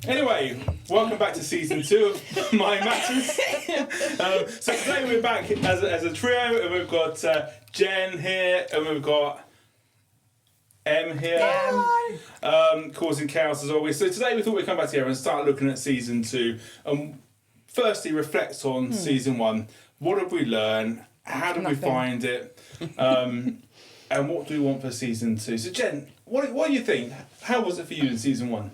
Anyway, welcome back to season 2 of My Matters. So today we're back as a trio, and we've got Jen here, and we've got Em here, causing chaos as always. So today we thought we'd come back together and start looking at season 2, and firstly reflect on season 1. What did we learn? How did we find it? And what do we want for season 2? So Jen, what do you think? How was it for you in season 1?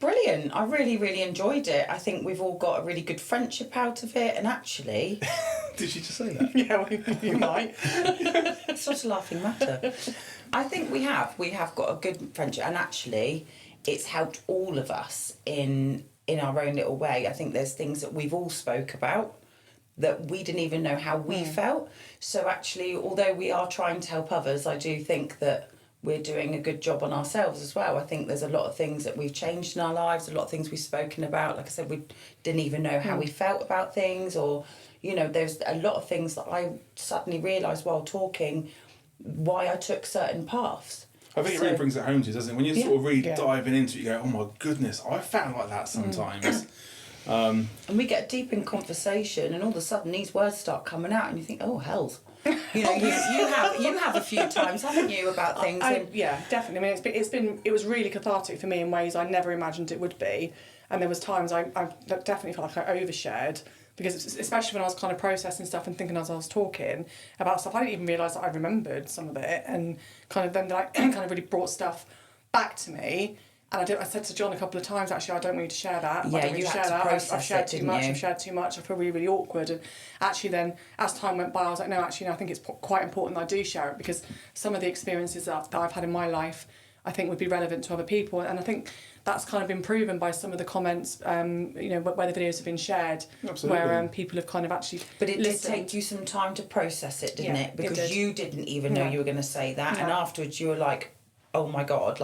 Brilliant. I really enjoyed it. I think we've all got a really good friendship out of it, and actually... Did she just say that? Yeah, well, you might. It's not a laughing matter. I think we have got a good friendship, and actually it's helped all of us in our own little way. I think there's things that we've all spoke about that we didn't even know how we felt. So actually, although we are trying to help others, I do think that we're doing a good job on ourselves as well. I think there's a lot of things that we've changed in our lives, a lot of things we've spoken about. Like I said, we didn't even know how we felt about things, or, you know, there's a lot of things that I suddenly realised while talking why I took certain paths. I think it really brings it home to you, doesn't it? When you're sort of really diving into it, you go, oh my goodness, I found like that sometimes. And we get deep in conversation, and all of a sudden these words start coming out, and you think, oh, hells. You know, you have a few times, haven't you, about things? Yeah, definitely. I mean, it was really cathartic for me in ways I never imagined it would be, and there was times I definitely felt like I overshared, because especially when I was kind of processing stuff and thinking as I was talking about stuff, I didn't even realise that I remembered some of it, and kind of then like kind of really brought stuff back to me. And I said to John a couple of times, actually, I don't want you to share that. Yeah, I don't you share had to that. process I've shared it, too didn't much. you? I've shared too much. I feel really awkward. And actually, then as time went by, I was like, no, actually, I think it's quite important that I do share it, because some of the experiences that I've had in my life, I think would be relevant to other people. And I think that's kind of been proven by some of the comments, you know, where the videos have been shared. Absolutely. Where people have kind of actually But it listened. did take you some time to process it, didn't Yeah, it? Because it did. you didn't even know you were going to say that, and afterwards you were like, oh my God,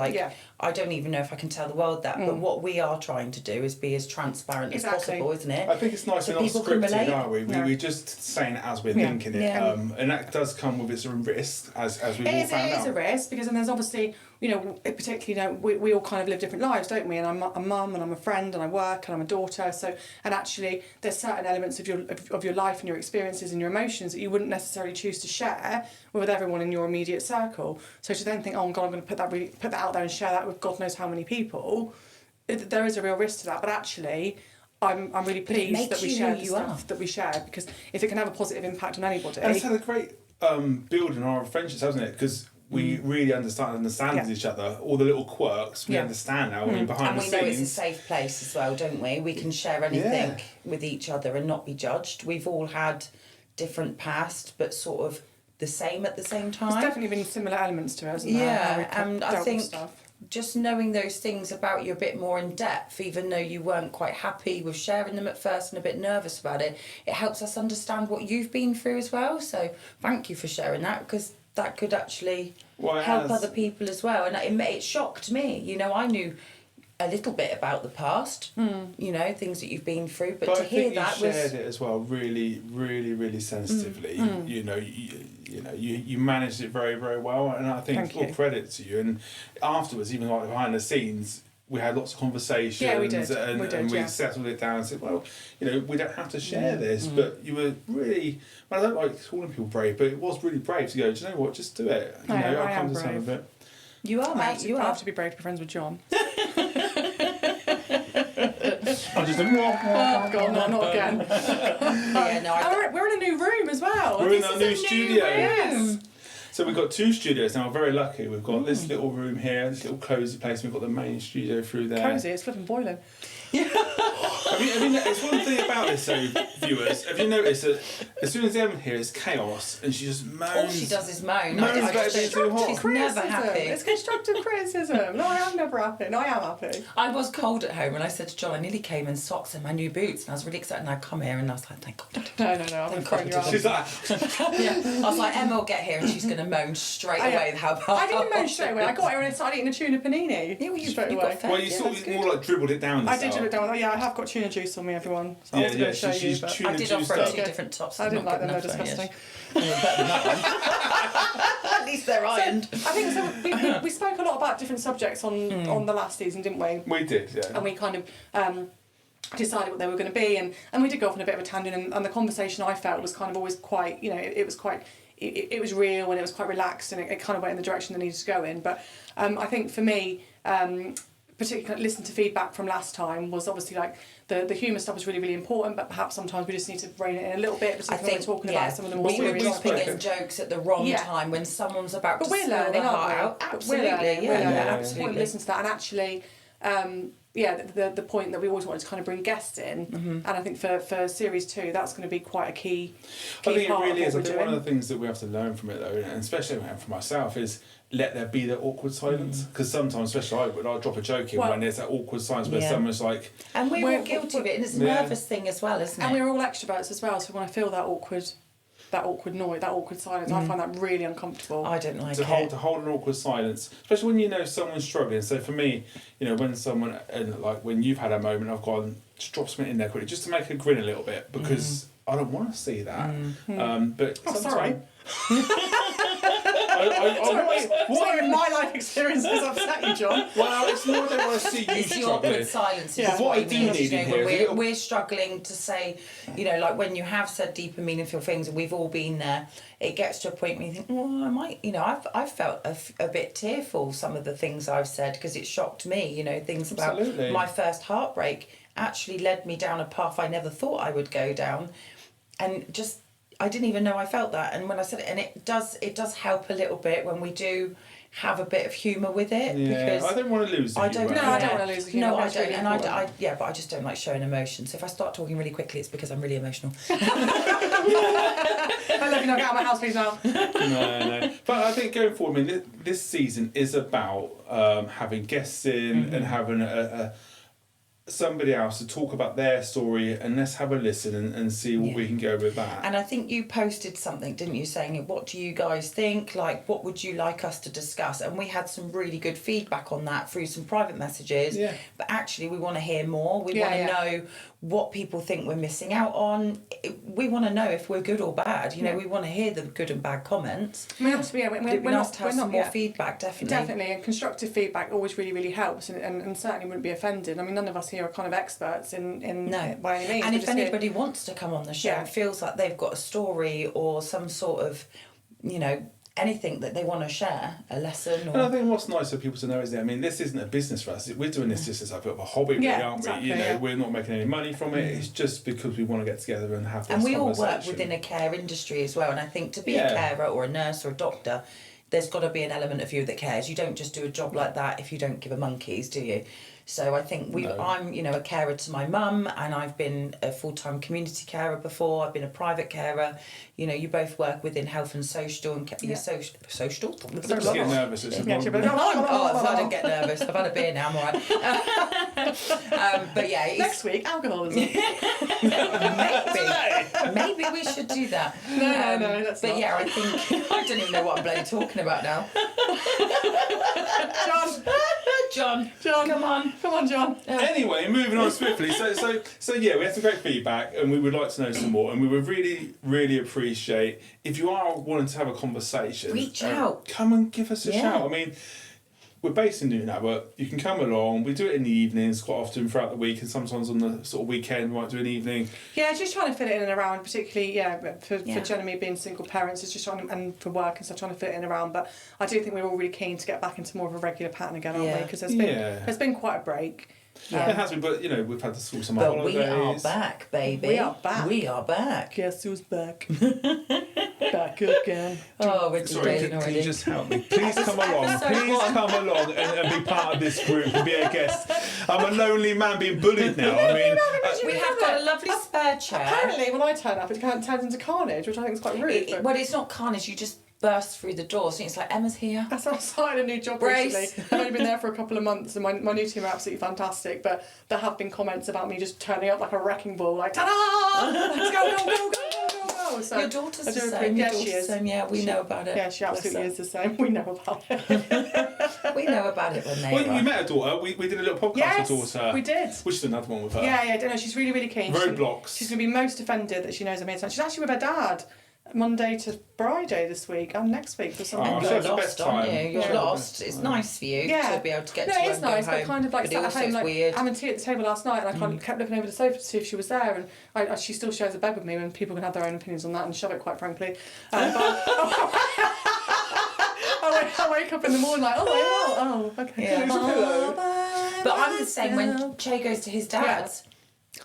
I don't even know if I can tell the world that. But what we are trying to do is be as transparent as possible, isn't it? I think it's nice, So we're not people can scripted, relate. are we? No. We're just saying it as we're thinking it. Yeah. And that does come with its own risk, as we've all It found is out. a risk, because then there's obviously, you know, particularly, you know, we all kind of live different lives, don't we? And I'm a mum, and I'm a friend, and I work, and I'm a daughter. So, and actually, there's certain elements of your life and your experiences and your emotions that you wouldn't necessarily choose to share with everyone in your immediate circle. So to then think, oh God, I'm going to put that out there and share that with God knows how many people, there is a real risk to that. But actually, I'm really pleased that we shared the stuff that we shared, because if it can have a positive impact on anybody. And it's had a great build in our friendships, hasn't it? Because we really understand each other. All the little quirks we understand now. I mean, behind And the we scenes. know it's a safe place as well, don't we? We can share anything with each other and not be judged. We've all had different past, but sort of the same at the same time. There's definitely been similar elements to it, hasn't there? Yeah, and I think just knowing those things about you a bit more in depth, even though you weren't quite happy with sharing them at first and a bit nervous about it, it helps us understand what you've been through as well. So thank you for sharing that, because that could actually help other people as well. And it shocked me. You know, I knew a little bit about the past, you know, things that you've been through, but to hear that you shared it as well really, really, really sensitively. You know, you managed it very, very well, and I think full credit to you. And afterwards, even like behind the scenes, we had lots of conversations. Yeah, we did. And we settled it down and said, well, you know, we don't have to share this, but you were really, well, I don't like calling people brave, but it was really brave to go, do you know what, just do it. You know, I'll come to some of it. You are, mate. I have to be brave to be friends with John. I'm just oh God, no, not again. We're in a new room as well. We're in our new studio. Yes. So we've got 2 studios now. We're very lucky. We've got this little room here, this little cosy place. We've got the main studio through there. Cosy, it's flipping boiling. I mean, it's one thing about this, so viewers. Have you noticed that as soon as Emma's here, it's chaos, and she just moans. All she does is moan. She's never happy. It's constructive criticism. No, I am never happy. No, I am happy. I was cold at home, and I said to John, I nearly came in socks and my new boots, and I was really excited. And I come here, and I was like, thank God. No, I'm going to She's like, I was like, Emma will get here, and she's going to moan straight away how bad. I didn't moan straight away. I got here and I started eating a tuna panini. Yeah, well, you straight got away. fed. Well, you Yeah, sort that's of more like dribbled it down. I did dribble it down. Yeah, I have got tuna juice on me, everyone. So I was going to show you, but tuna I did juice offer her stuff. 2 different tops. I didn't like them. They're Not good enough, disgusting. yes. Well, better than that one. At least they're ironed. I think so. We spoke a lot about different subjects on the last season, didn't we? We did, yeah. And we kind of decided what they were going to be, and we did go off on a bit of a tangent, and the conversation I felt was kind of always quite, it was quite, it was real and it was quite relaxed, and it kind of went in the direction they needed to go in. But I think for me, particularly listening to feedback from last time was obviously like the humour stuff was really, really important, but perhaps sometimes we just need to rein it in a little bit, particularly when we're talking about some of the more we were serious dropping topics. in jokes at the wrong time when someone's about But to we're spill learning, their heart aren't we? out. But Absolutely, we're learning, yeah, It's important absolutely. to listen to that, and actually, the point that we always wanted to kind of bring guests in, and I think for series 2, that's going to be quite a key I think it part really of is. what I think we're one of doing. the things that we have to learn from it, though, and especially for myself, is let there be that awkward silence. Because sometimes, especially I'll drop a joke in when there's that awkward silence where someone's like... And we're all guilty of it, and it's a nervous thing as well, isn't it? And we're all extroverts as well, so when I feel that awkward noise, that awkward silence, I find that really uncomfortable. I don't like to it. hold an awkward silence, especially when you know someone's struggling. So for me, when someone, and like when you've had a moment, I've gone, just drop something in there quickly, just to make her grin a little bit, because I don't want to see that. But sorry. What What in my life experience has upset you, John? Well, it's more I don't want to see you It's the awkward struggling. silence. Yeah. Is What I it do means, need in here is a we're, little- we're struggling to say, like when you have said deep and meaningful things, and we've all been there, it gets to a point where you think, well, I might, I've felt a bit tearful, some of the things I've said, because it shocked me, things about Absolutely. my first heartbreak actually led me down a path I never thought I would go down, and just I didn't even know I felt that. And when I said it, and it does help a little bit when we do have a bit of humour with it. Yeah, because I don't want to lose the I don't. humour. No, I don't want to lose the humour. No, I That's don't. really And important. but I just don't like showing emotion. So if I start talking really quickly, it's because I'm really emotional. I love you now, get out of my house, please now. No. But I think going forward, this season is about having guests in and having somebody else to talk about their story, and let's have a listen and see what we can go with that. And I think you posted something, didn't you, saying, what do you guys think? Like, what would you like us to discuss? And we had some really good feedback on that through some private messages. Yeah. But actually, we want to hear more. We want to know what people think we're missing out on. We want to know if we're good or bad. We want to hear the good and bad comments. I mean, obviously, It'd be nice to have some more feedback, definitely. Definitely, and constructive feedback always really, really helps, and certainly wouldn't be offended. I mean, none of us here are kind of experts in by any means. And We're if just here- anybody wants to come on the show and feels like they've got a story or some sort of, anything that they want to share, a lesson or... And I think what's nice for people to know is that, this isn't a business for us. We're doing this just as a bit of a hobby, really, aren't exactly, we? We're not making any money from it. It's just because we want to get together and have this And we all conversation. work within a care industry as well. And I think to be a carer or a nurse or a doctor, there's got to be an element of you that cares. You don't just do a job like that if you don't give a monkeys, do you? So I think I'm, a carer to my mum, and I've been a full-time community carer before. I've been a private carer. You both work within health and social and social. Just get nervous. It's a long- I don't get nervous. I've had a beer now. I'm alright. But yeah, next week alcoholism. maybe we should do that. No, that's But not. yeah, I think I don't even know what I'm bloody talking about now. John, come on, John. Anyway, moving on swiftly. So yeah, we had some great feedback, and we would like to know some more. And we would really, really appreciate if you are wanting to have a conversation. Reach out. Come and give us a Yeah. shout. We're based in Newton Abbot. You can come along. We do it in the evenings quite often throughout the week, and sometimes on the sort of weekend we might do an evening. Yeah, just trying to fit it in and around, particularly for Jen and me being single parents. It's just trying to, and for work and stuff, trying to fit it in around. But I do think we're all really keen to get back into more of a regular pattern again, aren't we? Because there's been quite a break. It has been, but we've had to sort some But holidays. we are back, baby. We are back. We are back. Guess who's back? Back again. Oh, we're Sorry, dating can already. you just help me? Please come along. episode Please one. come along and be part of this group and be a guest. I'm a lonely man being bullied now. We have got a lovely spare chair. Apparently, when I turn up, it turns into carnage, which I think is quite rude. Well, it's not carnage. You just burst through the door. So it's like, Emma's here. I started a new job Brace. recently. I've only been there for a couple of months, and my new team are absolutely fantastic. But there have been comments about me just turning up like a wrecking ball, like ta-da! Let's go. well. So Your daughter's I the do same. yeah, Your daughter's she is. the same. Yeah, we know about it. Yeah, she absolutely Bless is the same. We know about it. her. We know about it when they Well, we are. met her daughter. We did a little podcast Yes, with daughter. we did. Which is another one with her. Yeah, I don't know. She's really, really keen. Roadblocks. She's going to be most offended that she knows I'm here tonight. She's actually with her dad Monday to Friday this week and next week for some Oh, And so you're it's the lost, best aren't time. you? You're Yeah. lost. It's nice for you Yeah. to be able to get No, to it work is and go nice, home. but kind of like but sat at also home, it's like weird. having tea at the table last night, and I kind of kept looking over the sofa to see if she was there, and she still shares a bed with me, and people can have their own opinions on that and shove it, quite frankly. But I wake up in the morning like, oh, okay. Yeah. Here's a pillow. But I'm the same when Che goes to his dad's.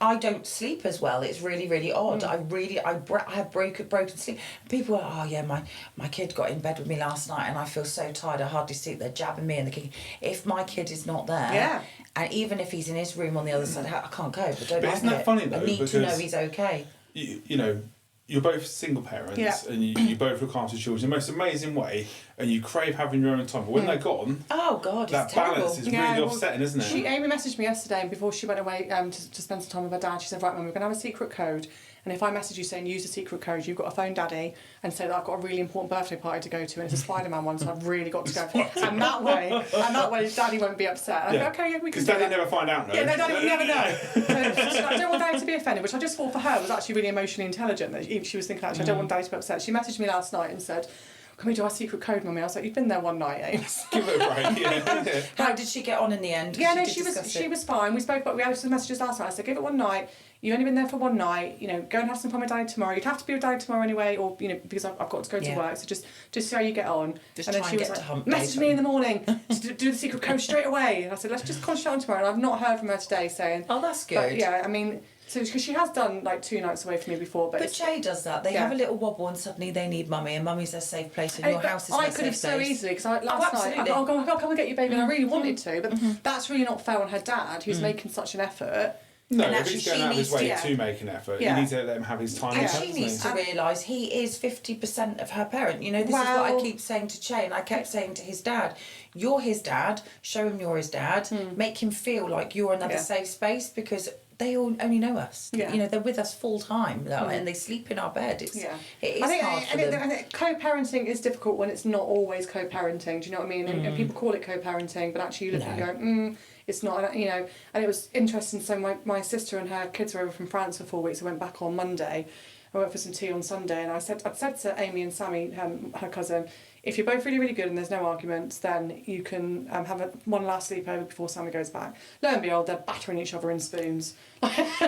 I don't sleep as well. It's really, really odd. I have broken sleep. People are, oh yeah, my kid got in bed with me last night and I feel so tired. I hardly sleep. They're jabbing me in the kicking. If my kid is not there, and even if he's in his room on the other side, I can't go. I don't But like isn't that it. funny though? I need to know Because he's okay. you know, you're both single parents and you both look after children in the most amazing way, and you crave having your own time. But when they're gone, Oh God, that it's terrible. balance is really offsetting, isn't it? Amy messaged me yesterday, and before she went away to spend some time with her dad, she said, right, Mum, we're going to have a secret code, and if I message you saying use the secret code, you've got to phone Daddy and say that I've got a really important birthday party to go to, and it's a Spider-Man one, so I've really got to go. and that way Daddy won't be upset. I go, okay, yeah, we can Because do Daddy that. never find out, no? Yeah, no, Daddy would never know. So I don't want Daddy to be offended, which I just thought for her was actually really emotionally intelligent, that she was thinking, actually, I don't want Daddy to be upset. She messaged me last night and said, can we do our secret code, Mummy? I was like, you've been there one night, Ames. Give it a break, yeah. How did she get on in the end? Yeah, no, did she discuss it. was fine. We spoke about, we had some messages last night. I said, give it one night. You've only been there for one night. You know, go and have some fun with Daddy tomorrow. You'd have to be with Daddy tomorrow anyway, or because I've got to go to work. So just see how you get on. Just and then try she and was get like, to hump message day me in the morning to do the secret code straight away. And I said, let's just concentrate on tomorrow. And I've not heard from her today saying. Oh, that's good. But yeah, I mean. So, because she has done like 2 nights away from me before, but Che does that. They have a little wobble and suddenly they need mummy, and mummy's their safe place, and your house is their I safe could have so place. easily, because last night absolutely. I'll come and get you, baby, and I really wanted to, but that's really not fair on her dad, who's making such an effort. No, And if actually he's going she out of his way needs to- to make an effort, Yeah. you need to let him have his time. And with she her, needs doesn't to realise he is 50% of her parent. You know, this is what I keep saying to Che, and I kept saying to his dad, you're his dad, show him you're his dad, make him feel like you're another safe space, because they all only know us. Yeah. You know, they're with us full time, and they sleep in our bed. It is hard for them. I think co-parenting is difficult when it's not always co-parenting. Do you know what I mean? And people call it co-parenting, but actually you look and go, it's not. You know, and it was interesting. So my sister and her kids were over from France for 4 weeks. I went back on Monday. I went for some tea on Sunday, and I'd said to Amy and Sammy, her cousin, if you're both really, really good and there's no arguments, then you can have one last sleepover before Sammy goes back. Lo and behold, they're battering each other in spoons. Well then.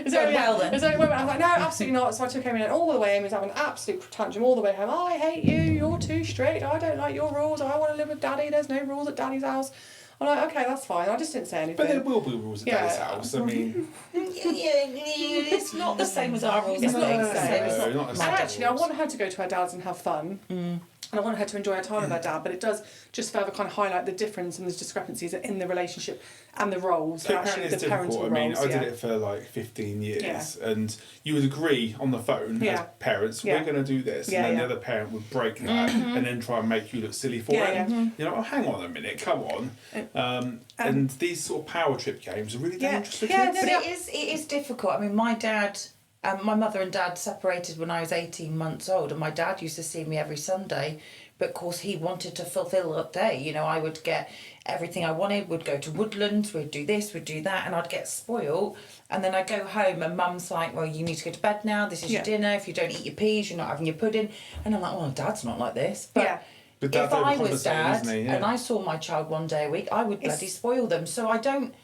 I was like, no, absolutely not. So I took Amy in all the way. Amy was having an absolute tantrum all the way home. I hate you. You're too strict. I don't like your rules. I want to live with Daddy. There's no rules at Daddy's house. I'm like, okay, that's fine. I just didn't say anything. But there will be rules at Daddy's house. I mean, It's not the same as our rules. It's not the No, same. not the And same actually, I rules. want her to go to her dad's and have fun. And I want her to enjoy her time with her dad, but it does just further kind of highlight the difference and the discrepancies in the relationship and the roles. Co-parenting is the parental difficult. I mean, roles. I did it for like 15 years, and you would agree on the phone as parents, we're going to do this, and then the other parent would break that and then try and make you look silly for it. You know, oh, hang on a minute, come on. And these sort of power trip games are really dangerous for kids. But it is difficult. I mean, my dad, my mother and dad separated when I was 18 months old, and my dad used to see me every Sunday, but of course he wanted to fulfil that day. You know, I would get everything I wanted, would go to Woodlands, we'd do this, we'd do that, and I'd get spoiled. And then I'd go home and Mum's like, well, you need to go to bed now, this is your dinner, if you don't eat your peas, you're not having your pudding. And I'm like, well, Dad's not like this. But if I was Dad and I saw my child one day a week, I would bloody spoil them. So I don't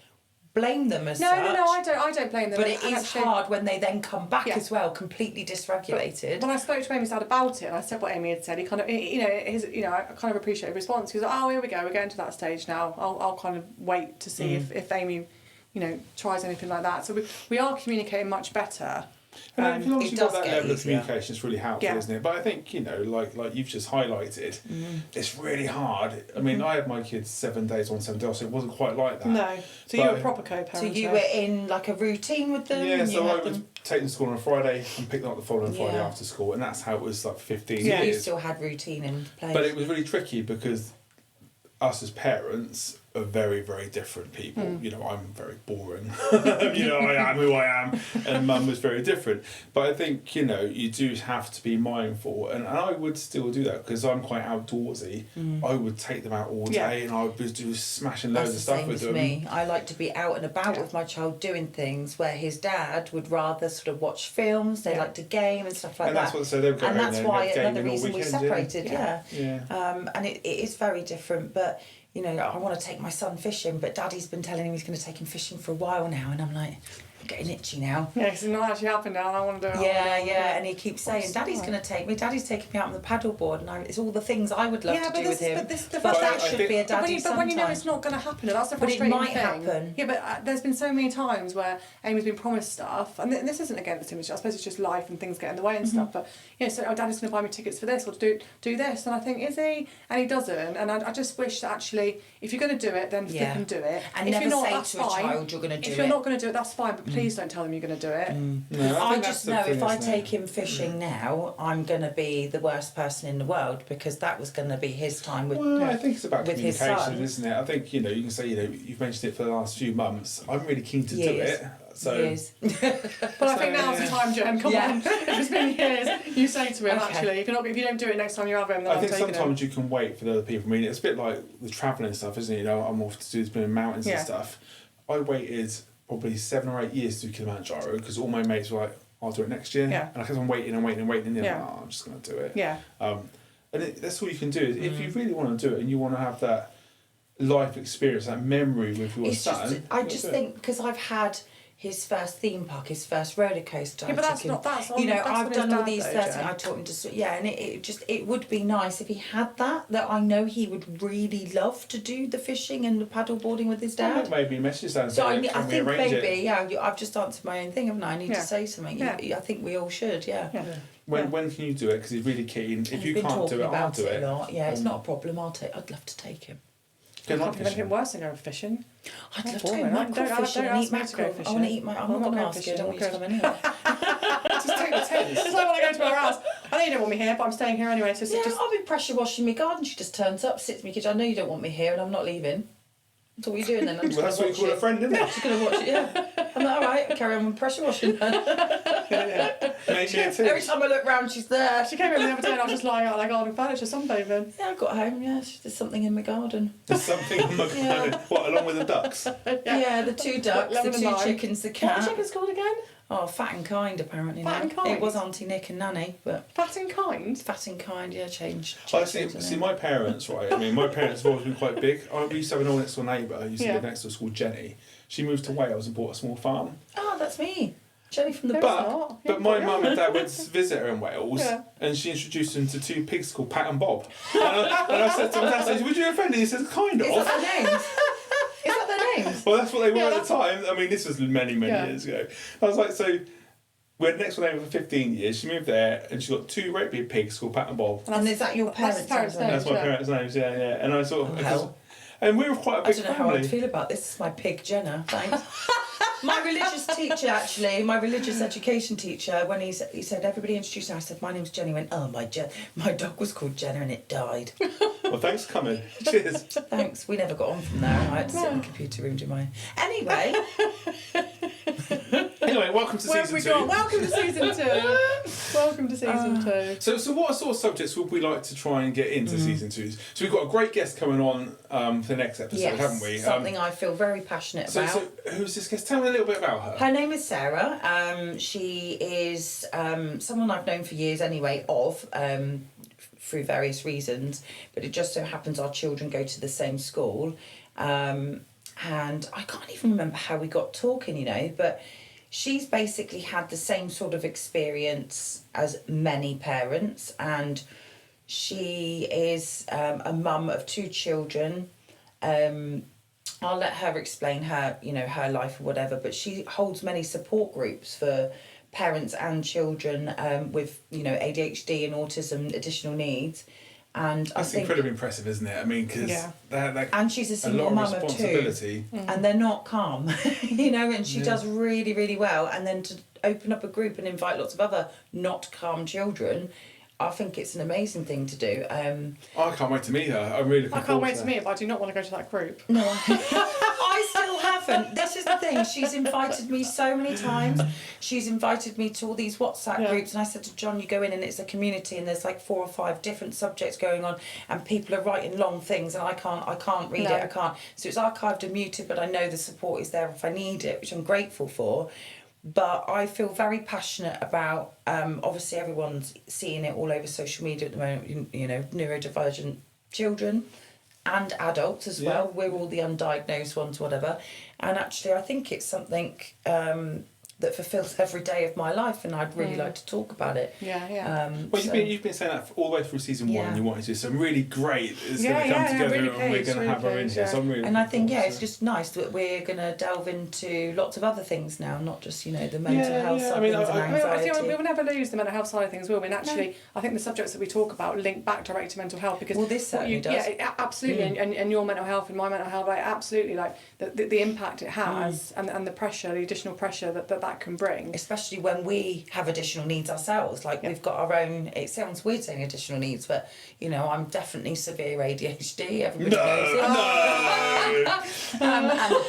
blame them as such. No, I don't blame them. But it is hard when they then come back as well, completely dysregulated. When I spoke to Amy's dad about it, and I said what Amy had said, he kind of, I kind of appreciated his response. He was like, oh, here we go, we're getting to that stage now. I'll kind of wait to see if Amy, tries anything like that. So we are communicating much better. And as long as you've got that level of easier. communication, it's really helpful, isn't it? But I think, like you've just highlighted, it's really hard. I mean, I had my kids 7 days on, 7 days, so it wasn't quite like that. No. So you were a proper co-parent. So you were in like a routine with them? Yeah, and so you I had would them... take them to school on a Friday and pick them up the following Friday after school, and that's how it was like 15 years. You still had routine in place. But it was really tricky because us as parents, are very, very different people. You know, I'm very boring. You know, I am who I am, and Mum was very different. But I think, you know, you do have to be mindful, and I would still do that because I'm quite outdoorsy. I would take them out all day, and I would do smashing loads of stuff with them. Me. I like to be out and about with my child doing things where his dad would rather sort of watch films. They like to game and stuff like and that. that's what so they would go and home that's and why have another gaming all reason we weekend, separated. Yeah. And it is very different, but. You know, I want to take my son fishing, but Daddy's been telling him he's going to take him fishing for a while now, and I'm like, I'm getting itchy now. Yeah, because it's not actually happened now, and I want to do it. Yeah, and he keeps saying, Daddy's going to take me, Daddy's taking me out on the paddleboard, and it's all the things I would love to do with him. But that should be a daddy But when you know it's not going to happen, that's the But it frustrating might thing. happen. Yeah, but there's been so many times where Amy's been promised stuff, and this isn't against him, I suppose it's just life and things get in the way and stuff, but, you know, so, Daddy's going to buy me tickets for this, or do this, and I think, is he? And he doesn't, and I just wish that actually, if you're going to do it, then flip and do it. And if never you're not, say that's to a fine. child you're going to do it. If you're not going to do it, that's fine, but please don't tell them you're going to do it. No, I think just that's the know thing, if I isn't it? take him fishing now, I'm going to be the worst person in the world because that was going to be his time with. Well, I think it's about with his communication, son. isn't it? I think, you know, you can say, you know, you've mentioned it for the last few months. I'm really keen to do Years. it. So Years. But I think now's the time, Jen. Come on. If it's been years, you say to him, actually, if you don't do it next time you're having him, then I think I'm taking sometimes him. you can wait for the other people. I mean, it's a bit like the travelling stuff, isn't it? You know, I'm off to do this in mountains and stuff. I waited probably 7 or 8 years to do Kilimanjaro because all my mates were like, I'll do it next year. Yeah. And I kept on waiting and waiting and waiting, and then Yeah. I'm just going to do it. Yeah. And that's all you can do. Is if you really want to do it and you want to have that life experience, that memory with your son. I just think because I've had his first theme park, his first roller coaster. Yeah, but I that's took him, not. That's on, you know, that's I've on done his all dad, these though, first. Jen. I taught him to and it would be nice if he had that. That I know he would really love to do the fishing and the paddle boarding with his dad. Maybe a message down. So I can we think arrange maybe it? I've just answered my own thing, haven't I? I need to say something. Yeah. I think we all should. Yeah. When can you do it? Because he's really keen. If you can't do it, I'll do it. A lot. Yeah, it's not a problem. I'd love to take him. Go I like can't think of anything fishing. worse than going fishing. I'd love to boring. go mackerel Don't fishing and eat ask me to go mackerel. I want to fishing. eat my. I'm I'm not going to not ask you. I fishing, don't want you to I'm come anyway. Just take the tents. It's like when I go to our house. I know you don't want me here, but I'm staying here anyway. So Yeah, just I'll be pressure washing my garden. She just turns up, sits in my kitchen. I know you don't want me here, and I'm not leaving. So what are you doing then? I'm just Well, that's what you gonna call a watch friend, isn't it? it. Just going to watch it. Yeah. I'm like, all right. Carry on with pressure washing. Then. Make me a too. Every time I look round, she's there. she came in the other day and I was just lying out like garden furniture, sunbathing. Yeah, I got home. Yeah, there's something in my garden. There's something on the garden. What, along with the ducks? Yeah, the 2 ducks, Lemon the and 2 lime. chickens, the What cat. are the chickens called again? Oh, Fat and Kind apparently Fat now. and Kind? It was Auntie Nick and Nanny, but Fat and kind. Fat and Kind, yeah, changed. I see, my parents, right? I mean, my parents have always been quite big. We used to have an old next door neighbour who used to live next to us called Jenny. She moved to Wales and bought a small farm. Oh, that's me. Jenny from the No, bar. it's not. But my mum and dad went to visit her in Wales, Yeah. and she introduced them to 2 pigs called Pat and Bob. And I said to my dad, I said, would you offend? He said, kind of. Is that their names? Is that their names? Well, that's what they were Yeah, at the time. I mean, this was many years ago. I was like, so we had next door neighbour for 15 years. She moved there, and she got 2 great big pigs called Pat and Bob. And is that your parents' parents' names? That's my parents' names, yeah. And I sort of, hell. and we were quite a I big don't know how family. I'd feel about this. This is my pig Jenna, thanks. My religious teacher, actually, my religious education teacher, when he said, everybody introduced her, I said, my name's Jenny. He went, oh, my dog was called Jenna and it died. Well, thanks for coming. Cheers. Thanks. We never got on from there. I had to sit in the computer room, do my... Anyway. Anyway, welcome to Where have season we 2. gone? Welcome to season 2. Welcome to season 2. So what sort of subjects would we like to try and get into season 2? So we've got a great guest coming on for the next episode, Yes, haven't we? something I feel very passionate about. So who's this guest? Tell me a little bit about her. Her name is Sarah. She is someone I've known for years anyway, through various reasons, but it just so happens our children go to the same school. And I can't even remember how we got talking, you know, but she's basically had the same sort of experience as many parents, and she is a mum of 2 children. I'll let her explain her life or whatever, but she holds many support groups for parents and children with, ADHD and autism, additional needs. And That's I think incredibly impressive, isn't it? I mean, because and she's a single mum of 2, and they're not calm, and she does really, really well. And then to open up a group and invite lots of other not calm children, I think it's an amazing thing to do. I can't wait to meet her. I'm really looking I can't forward wait to to meet her, but I do not want to go to that group. No, I still haven't. This is the thing. She's invited me so many times. She's invited me to all these WhatsApp groups, and I said to John, "You go in, and it's a community, and there's like 4 or 5 different subjects going on, and people are writing long things, and I can't read it. I can't. So it's archived and muted, but I know the support is there if I need it, which I'm grateful for." But I feel very passionate about, obviously everyone's seeing it all over social media at the moment, you know, neurodivergent children and adults as well. We're all the undiagnosed ones, whatever. And actually I think it's something that fulfills every day of my life, and I'd really like to talk about it. Well, you've been saying that all the way through season 1, and you wanted to, so really great. It's going to come together, really and we're going to have her in here. So I'm really. And I think it's just nice that we're going to delve into lots of other things now, not just the mental health side of things and anxiety. I think we'll never lose the mental health side of things, will we? And actually, I think the subjects that we talk about link back directly to mental health, because this certainly does. Yeah, absolutely. And your mental health and my mental health, like absolutely, like the impact it has, and the pressure, the additional pressure that can bring. Especially when we have additional needs ourselves, like we've got our own. It sounds weird saying additional needs, but I'm definitely severe ADHD. Everybody knows it.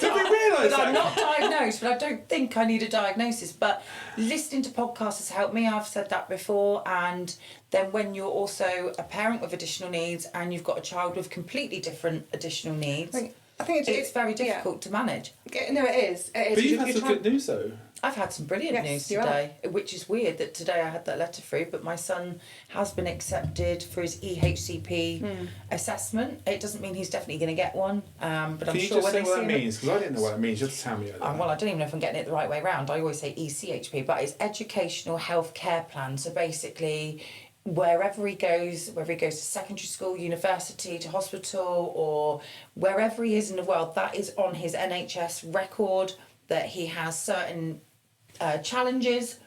Did we realise that? I'm not diagnosed, but I don't think I need a diagnosis. But listening to podcasts has helped me. I've said that before. And then when you're also a parent with additional needs and you've got a child with completely different additional needs, I think it's very difficult to manage. No, it is. But you've had some good news though. I've had some brilliant news today, which is weird that today I had that letter through, but my son has been accepted for his EHCP assessment. It doesn't mean he's definitely going to get one, but I'm sure when they see him... Can you just say what it means? Because I didn't know what it means. You have to tell me. Well, I don't even know if I'm getting it the right way around. I always say ECHP, but it's Educational Health Care Plan. So basically, wherever he goes to secondary school, university, to hospital, or wherever he is in the world, that is on his NHS record, that he has certain challenges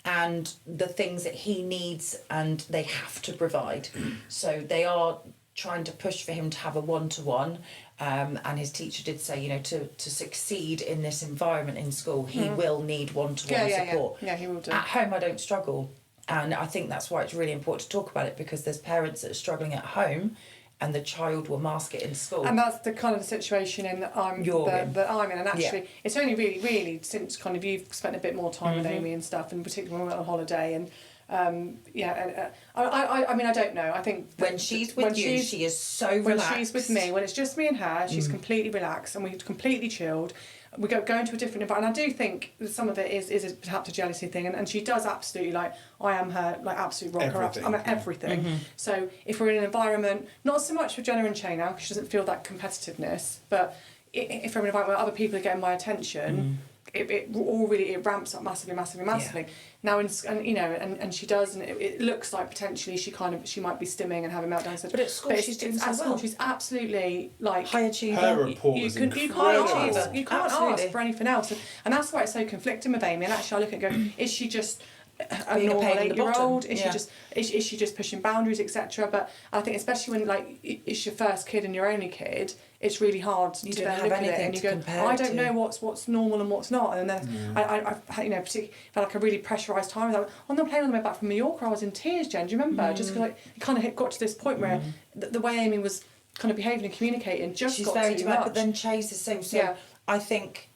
and the things that he needs and they have to provide. So they are trying to push for him to have a one-to-one, and his teacher did say, to succeed in this environment in school, he will need one-to-one support. Yeah, he will do. At home, I don't struggle. And I think that's why it's really important to talk about it, because there's parents that are struggling at home and the child will mask it in school. And that's the kind of the situation that I'm in. And actually, it's only really since kind of you've spent a bit more time with Amy and stuff, and particularly when we went on holiday. And I mean, I don't know. I think when she's with you, she is so relaxed. When she's with me, when it's just me and her, she's completely relaxed and we're completely chilled. We go into a different environment. And I do think some of it is perhaps a jealousy thing, and she does absolutely, like, I am her, like, absolute rocker up. I'm at everything. So if we're in an environment, not so much with Jenna and Che now, because she doesn't feel that competitiveness, but if we're in an environment where other people are getting my attention, it ramps up massively. Yeah. Now, and she does, and it looks like potentially she might be stimming and having meltdowns. But at school, she's doing so well. She's absolutely like high achiever. Her report is incredible. You can't ask for anything else, and that's why it's so conflicting with Amy. And actually, I look at it and go, is she just a normal 8-year-old? Is she just pushing boundaries, etc.? But I think especially when it's your first kid and your only kid, it's really hard to then look at it and you go, I don't know what's normal and what's not. And then I particularly felt like a really pressurised time. I was like, on the plane on the way back from Mallorca, I was in tears, Jen. Do you remember? Just because it kind of got to this point where the way Amy was kind of behaving and communicating just got too much. She's very direct, but then Che's the same. So I think,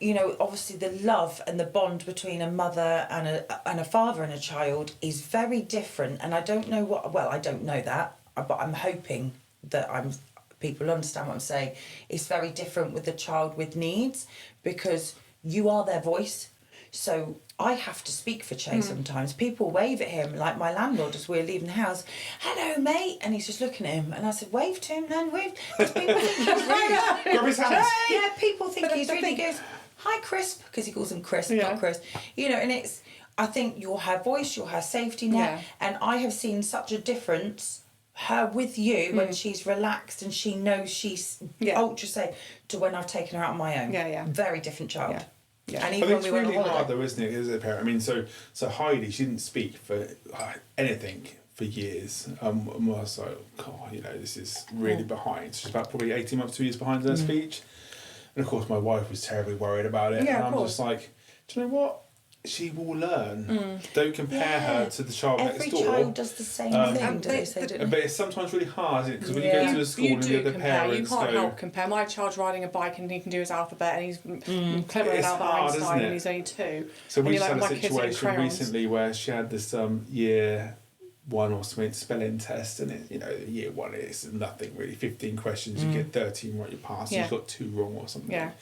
obviously the love and the bond between a mother and a father and a child is very different. And I don't know I don't know that, but I'm hoping that people understand what I'm saying. It's very different with the child with needs, because you are their voice. So I have to speak for Che sometimes. People wave at him, like my landlord as we're leaving the house. "Hello, mate," and he's just looking at him. And I said, "Wave to him, then wave." Because people think he's really... Grab his hands. Yeah, people think he's really good. "Hi, Crisp," because he calls him Crisp, not Chris. And it's... I think you're her voice, you're her safety net. And I have seen such a difference, her with you, when she's relaxed and she knows she's ultra safe, to when I've taken her out on my own. Very different child. Yeah. And even when we went on holiday, hard though, isn't it, as a parent? I mean, so Heidi, she didn't speak for anything for years. I was like, God, this is really behind. She's about probably 18 months, 2 years behind her speech. And of course, my wife was terribly worried about it. Yeah, and I'm just like, do you know what? she will learn. Don't compare her to the child Every next door. child does the same thing, do they say, don't they? But it's sometimes really hard, because when you go to a school You and do the other compare. You parents can't go... help compare. My child's riding a bike and he can do his alphabet and he's cleverer than It's Albert hard, Einstein isn't it? and he's only 2. So we and just had a "My kids are doing situation crayons." recently where she had this year 1 or something spelling test, and it, year 1 is nothing really. 15 questions, you get 13 right, you pass. Yeah. She's got 2 wrong or something. Yeah.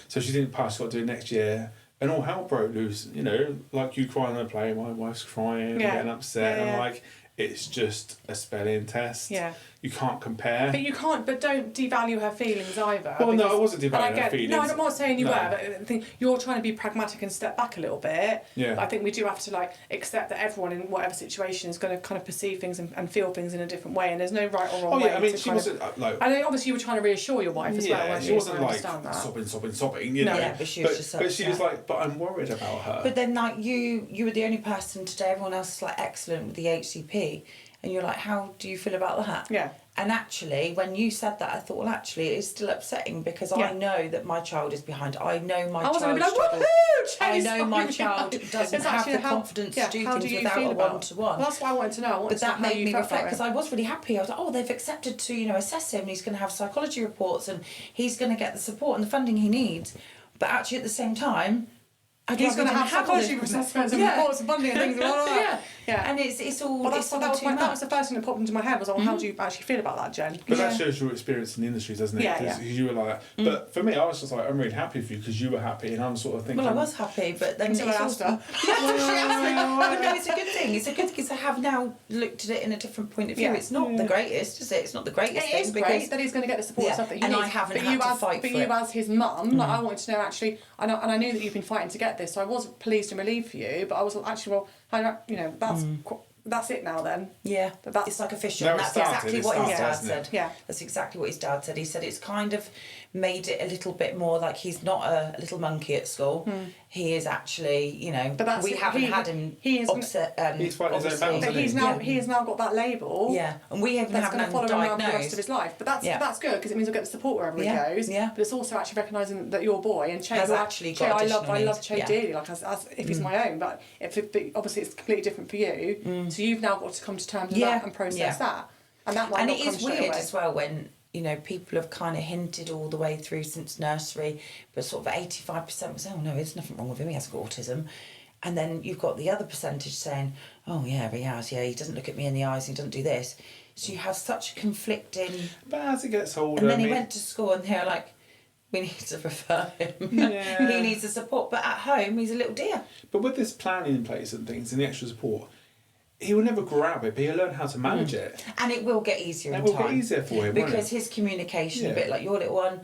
So she didn't pass. She got to do it next year, and all hell broke loose. Like you crying on a plane, my wife's crying, Yeah. getting upset, Yeah, and yeah. like it's just a spelling test. Yeah. You can't compare. But don't devalue her feelings either. Well, no, because- I wasn't and I devaluing her get- feelings. No, I'm not saying you No. were, but I think you're trying to be pragmatic and step back a little bit. Yeah. But I think we do have to accept that everyone in whatever situation is going to kind of perceive things and feel things in a different way, and there's no right or wrong Oh way. yeah, I mean, to she kind of- wasn't like. I know obviously you were trying to reassure your wife as well, Yeah, weren't she you? wasn't I like understand that. sobbing. No. Yeah, but she was just But she was upset. like, but I'm worried about her. But then, like, you were the only person today, everyone else is, like, excellent with the HCP. And you're like, how do you feel about that? Yeah. And actually, when you said that, I thought, well, actually, it is still upsetting because I know that my child is behind. I know my I wasn't child going to be like, struggles. woohoo, I Chase, know my I'm child really doesn't It's have actually the how- confidence to do how things you without feel a about it? one-to-one. Well, that's what I wanted to know. I wanted But to know that how made you me felt reflect about because it. I was really happy. I was like, oh, they've accepted to, assess him and he's going to have psychology reports and he's going to get the support and the funding he needs. But actually, at the same time, He's going to have psychology assessments and reports and funding and things. Yeah. And it's all. Well, it's all that too was the first thing that popped into my head was, oh, how do you actually feel about that, Jen? But that shows your experience in the industry, doesn't it? Yeah, Because yeah. you were like that. But for me, I was just like, I'm really happy for you because you were happy, and I'm sort of thinking. Well, I was happy, but then Until I it's asked also, her. but no, it's a good thing. It's a good because I have now looked at it in a different point of view. Yeah. It's not the greatest, is it? It's not the greatest It thing is because great that he's going to get the support and stuff that he and needs. I haven't but had you to as, fight But for you it. as his mum, like, I wanted to know actually, and I knew that you've been fighting to get this, so I was pleased and relieved for you. But I was actually, that's it now then. Yeah, That's it's like official. No, And it that's started, exactly it what his started, dad hasn't it? said. Yeah. That's exactly what his dad said. He said it's kind of made it a little bit more like he's not a little monkey at school. He is actually, But that's we it. haven't had him he is- upset. He's fighting his own obviously. battles, But isn't he? he has now got that label. Yeah, and we haven't That's haven't going to had follow him him around for the rest of his diagnosed. life. But that's good because it means he'll get the support wherever Yeah, he goes. yeah. But it's also actually recognising that your boy and Che Has who actually Che, got I additional love needs. Che Yeah. dearly, like as if he's my own. But obviously it's completely different for you. So you've now got to come to terms with that and process that. And that might And not it come is straight weird away. as well when people have kind of hinted all the way through since nursery, but sort of 85% was, oh no, there's nothing wrong with him, he hasn't got autism. And then you've got the other percentage saying, oh yeah, he has, he doesn't look at me in the eyes, he doesn't do this. So you have such conflicting... But as he gets older, And then he went to school and they're like, we need to refer him. Yeah. He needs the support, but at home he's a little dear. But with this planning in place and things and the extra support, he will never grow out of it, but he'll learn how to manage it. And it will get easier It in will time. get easier for him, won't because it? his communication, Yeah. a bit like your little one,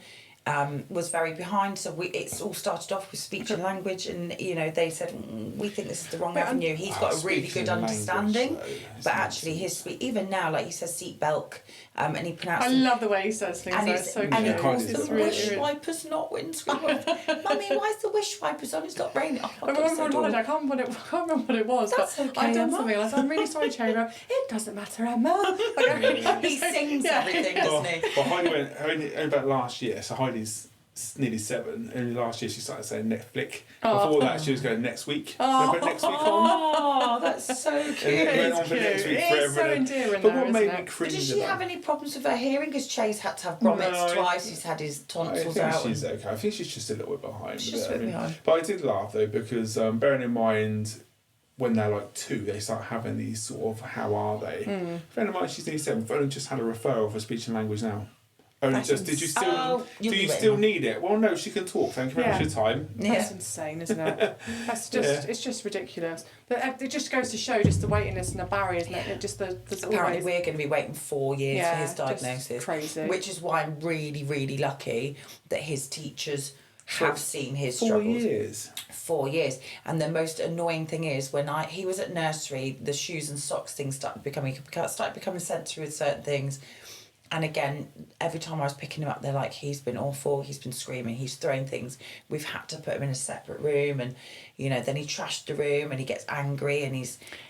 was very behind. So it's all started off with speech and language, and they said we think this is the wrong avenue. He's got a really speaking good language, understanding, though, but actually even now, like he says seat belt, and he pronounces. I love the way he says things. And, Though. it's, It's so and he cute. calls It's them really, wish really- wipers, not windscreen wipers. Mummy, why is the wish wipers on? It's not raining. Oh, I God, remember it's so on holiday, I adorable. can't remember what it was, That's but okay, I'd done Emma. something and I said, I'm really sorry, Cherry. It doesn't matter, Emma. He sings everything, doesn't he? Well, Heidi went only about last year, so Heidi's nearly 7. Only last year she started saying Netflix. Before that, she was going next week. Remember next week on? Oh, that's so cute. And it went on for next week It forever. is so and- endearing But though, what made isn't me it? cringe Does she about- have any problems with her hearing? Because Che's had to have grommets No, twice. He's had his I tonsils think out. she's okay. I think she's just a little bit behind. She's with just it. a bit behind. But I did laugh though because bearing in mind when they're like 2, they start having these sort of how are they? Bearing in mind she's nearly 7. I've only just had a referral for speech and language now. Only That's just. Did you still? Oh, you'll do be you waiting still on. need it? Well, no. She can talk. Thank you very much for your time. That's Yeah. insane, isn't it? That's just it's just ridiculous. But it just goes to show just the waitiness and the barriers, isn't it? It just there's Apparently, always, we're going to be waiting 4 years for his just diagnosis. crazy. Which is why I'm really, really lucky that his teachers have seen his 4 struggles. years. 4 years. And the most annoying thing is when he was at nursery, the shoes and socks thing started becoming sensory with certain things. And again, every time I was picking him up, they're like, he's been awful, he's been screaming, he's throwing things. We've had to put him in a separate room, and then he trashed the room and he gets angry and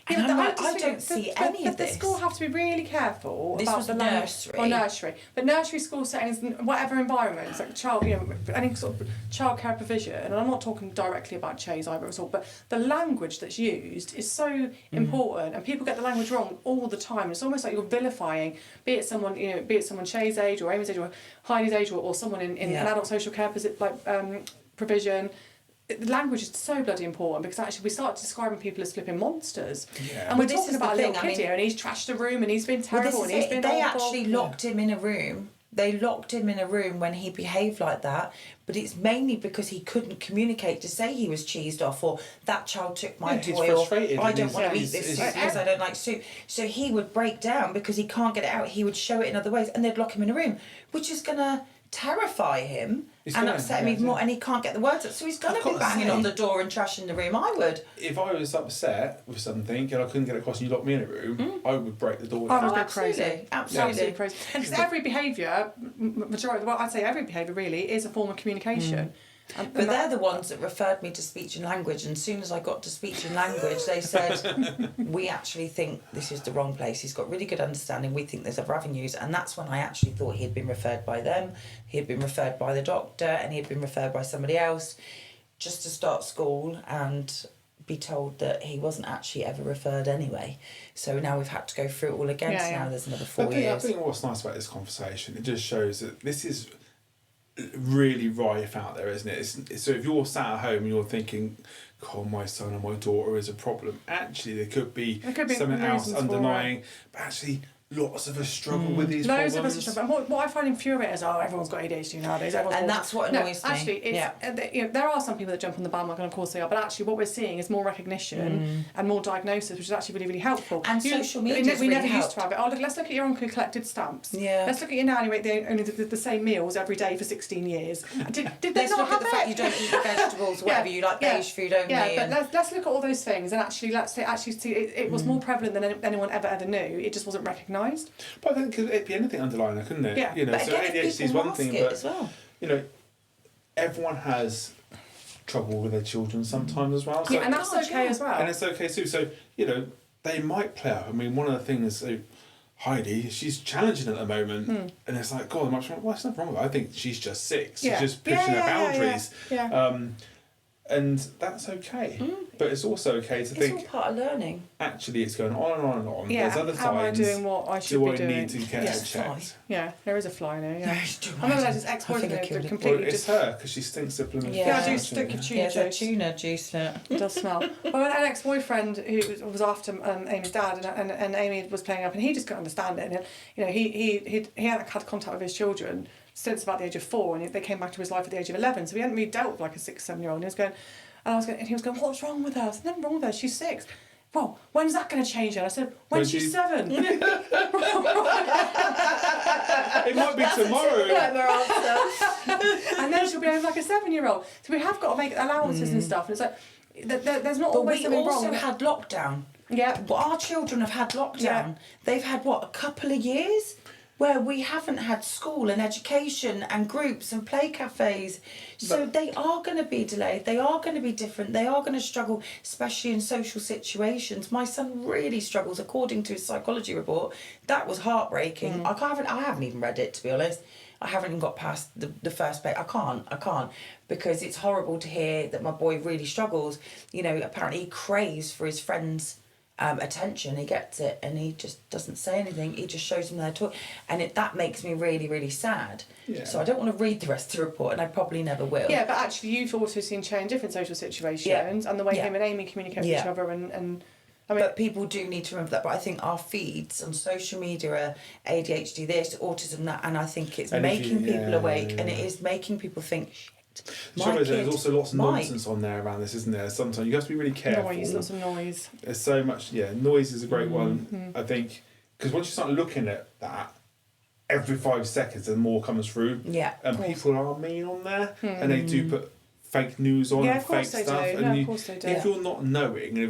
And Yeah, I'm but like, I just don't think see the, any of the this. school have to be really careful This about was the nursery. nursery. But nursery school settings, whatever environments, like any sort of childcare provision, and I'm not talking directly about Chase either at all, but the language that's used is so important, and people get the language wrong all the time. It's almost like you're vilifying, be it someone Shay's age or Amy's age or Heidi's age or someone in an adult social care provision. The language is so bloody important because actually we start describing people as flipping monsters. Yeah. And we're talking about a little kid here and he's trashed the room and he's been terrible and he's been They awful. actually locked him in a room. They locked him in a room when he behaved like that, but it's mainly because he couldn't communicate to say he was cheesed off or that child took my he's toy or frustrated I and don't want to eat he's- this soup he's- because I don't like soup. So he would break down because he can't get it out. He would show it in other ways and they'd lock him in a room, which is going to terrify him and upset him even more, and he can't get the words out. So he's going to be banging on the door and trashing the room. I would. If I was upset with something and I couldn't get it across and you locked me in a room, I would break the door I down. would go absolutely. crazy. Absolutely. Crazy. And because every behaviour, majority, well, I'd say every behaviour really is a form of communication. But they're the ones that referred me to speech and language, and as soon as I got to speech and language, they said, we actually think this is the wrong place. He's got really good understanding. We think there's other avenues. And that's when I actually thought he had been referred by them, he had been referred by the doctor, and he had been referred by somebody else just to start school and be told that he wasn't actually ever referred anyway. So now we've had to go through it all again, so now there's another 4 years. I think what's nice about this conversation, it just shows that this is really rife out there, isn't it? So if you're sat at home and you're thinking, oh, my son or my daughter is a problem, actually there could be something else underlying, but actually lots of us struggle with these Loads problems. of us struggle. And what I find infuriating is, everyone's got ADHD nowadays. And that's what annoys me. Actually, it's, there are some people that jump on the bandwagon, of course they are, but actually what we're seeing is more recognition and more diagnosis, which is actually really, really helpful. And social media we really never used helped. to have it. Let's look at your uncle who collected stamps. Yeah. Let's look at your nanny who ate only the same meals every day for 16 years. Did they Let's not look have at the fact you don't eat the vegetables, whatever you like, beige food only. Yeah, but let's look at all those things and actually see it was more prevalent than anyone ever knew. It just wasn't recognised. But I think it could be anything underlying it, couldn't it? Yeah. You know, But so again, if ADHD is people one mask thing, it but as well. you know, everyone has trouble with their children sometimes as well. So, And that's okay as well. And it's okay too. So, you know, they might play up. I mean, one of the things, so Heidi, she's challenging at the moment, and it's like, God, well, there's nothing wrong with her. I think she's just 6. She's just pushing her boundaries. Yeah. And that's okay. But it's also okay to think, It's all part of learning. actually, it's going on and on and on. Yeah, There's other am I signs. doing what I should Do be I doing? need to get Yes. it checked? Yeah, there is a fly in here, yeah. I I remember his ex-boyfriend I killed it. completely Well, it's just... her, because she stinks of blooming Yeah, I do fish, stink actually. of tuna Yeah, the juice. tuna juice. It does smell. Well, an ex-boyfriend who was after Amy's dad, and Amy was playing up, and he just couldn't understand it. And you know, he hadn't had contact with his children since about the age of 4, and they came back to his life at the age of 11. So he hadn't really dealt with like a 6-7-year-old. And he was going, what's wrong with her? I said, nothing wrong with her. She's 6. Well, when's that going to change her? I said, when she's 7. It might be tomorrow. And then she'll be like a 7-year-old. So we have got to make allowances and stuff. And it's like, there's not But always we something also wrong. had lockdown. Yeah. But our children have had lockdown. Yeah. They've had, a couple of years? Where we haven't had school and education and groups and play cafes. So they are going to be delayed. They are going to be different. They are going to struggle, especially in social situations. My son really struggles, according to his psychology report. That was heartbreaking. I haven't even read it, to be honest. I haven't even got past the first page. I can't. Because it's horrible to hear that my boy really struggles. You know, apparently he craves for his friends' attention. He gets it and he just doesn't say anything. He just shows them their toy, and that makes me really, really sad. Yeah. So I don't want to read the rest of the report, and I probably never will. Yeah, but actually you've also seen change in different social situations and the way him and Amy communicate with each other and I mean, but people do need to remember that. But I think our feeds on social media are ADHD this, autism that, and I think it's making people awake, and it is making people think, shit. There's also lots of nonsense on there around this, isn't there? Sometimes you have to be really careful. lots of noise. There's so much, noise is a great one, I think, because once you start looking at that, every 5 seconds and more comes through. Yeah. And people are mean on there, and they do put fake news on and fake stuff. And of course they do. If you're not knowing, and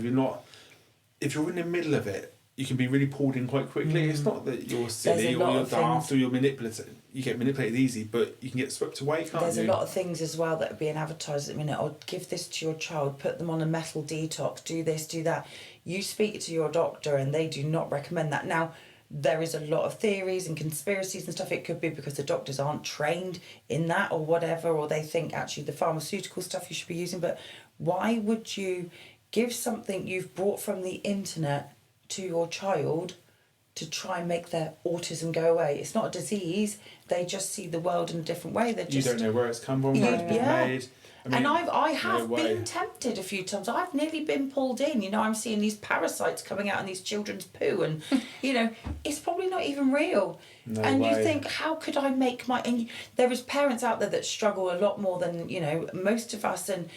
if you're in the middle of it, you can be really pulled in quite quickly. It's not that you're silly or you're daft or you're manipulative. you get manipulated easy, but you can get swept away, can't There's you? a lot of things as well that are being advertised at the minute. Or give this to your child, put them on a metal detox, do this, do that. You speak to your doctor and they do not recommend that. Now, there is a lot of theories and conspiracies and stuff. It could be because the doctors aren't trained in that or whatever, or they think actually the pharmaceutical stuff you should be using. But why would you give something you've brought from the internet to your child to try and make their autism go away? It's not a disease. They just see the world in a different way. They're just, you don't know where it's come from, Yeah, where it's been yeah. made. and I have no way. been tempted a few times. I've nearly been pulled in. You know, I'm seeing these parasites coming out in these children's poo, and you know, it's probably not even real. No and you way. think, how could I make my? And there is parents out there that struggle a lot more than most of us, and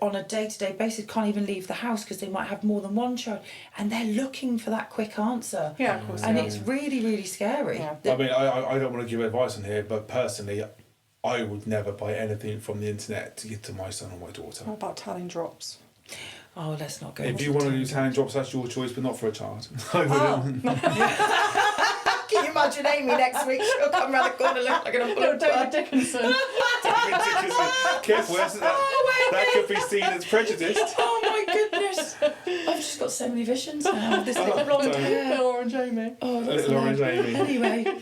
on a day-to-day basis can't even leave the house because they might have more than one child, and they're looking for that quick answer. Yeah, of course. And yeah. it's really, really scary. Yeah. I mean, I don't want to give advice on here, but personally, I would never buy anything from the internet to give to my son or my daughter. What about tanning drops? Oh, let's not go. If into you want to the use hand drops, that's your choice, but not for a child. I Oh, wouldn't. Can you imagine Amy next week? She'll come round the corner looking like an no, uncle. David Dickinson. Ridiculously. Careful, that could be seen as prejudiced. Oh my goodness! I've just got so many visions now. This little blonde sorry. hair. Orange Amy. Oh, that's Orange lovely. Amy. Anyway,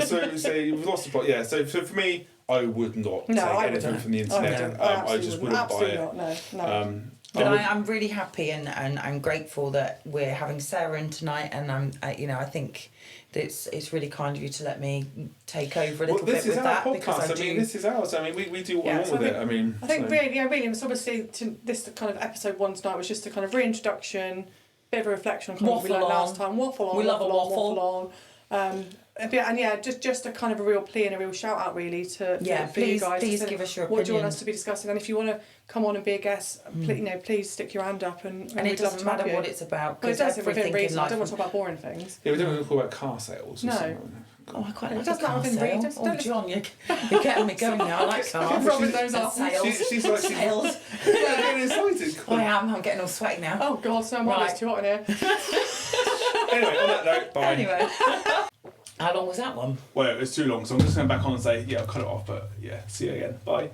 So you've lost the plot. Yeah. So for me, I would not No, take I anything wouldn't. from the internet. I I just wouldn't buy Absolutely it. not. No. but I would- I'm really happy and I'm grateful that we're having Sarah in tonight, and I think that it's really kind of you to let me take over a little this bit with is our that because podcast. I I mean, do. this is ours. I mean, we do what Yeah, we want so with I it. I mean, I think so- really, it's obviously to this kind of episode one tonight was just a kind of reintroduction, bit of a reflection on kind of what we Waffle learned on. last time. Waffle on. We love a waffle on. Just a kind of a real plea and a real shout out really to for you guys. please to give us your what do you want opinion. us to be discussing, and if you want to come on and be a guest, please stick your hand up and And we'd it love doesn't to have matter you. what it's about Well, it because does within everything in reason. I life. don't want to talk about boring things. Yeah, we don't want to talk about car sales. Or No. something. Oh, I quite It like doesn't a car have within sale. reason. Oh, John, you're getting me going now. I like cars. Rubbing those up. Sales. She's like Sales. getting excited. I am. I'm getting all sweaty now. Oh God, so am I. Right. It's too hot in here. Anyway, on that note, bye. Anyway. How long was that one? Well, it's too long, so I'm just going back on and say, yeah, I'll cut it off, but yeah, see you again. Bye.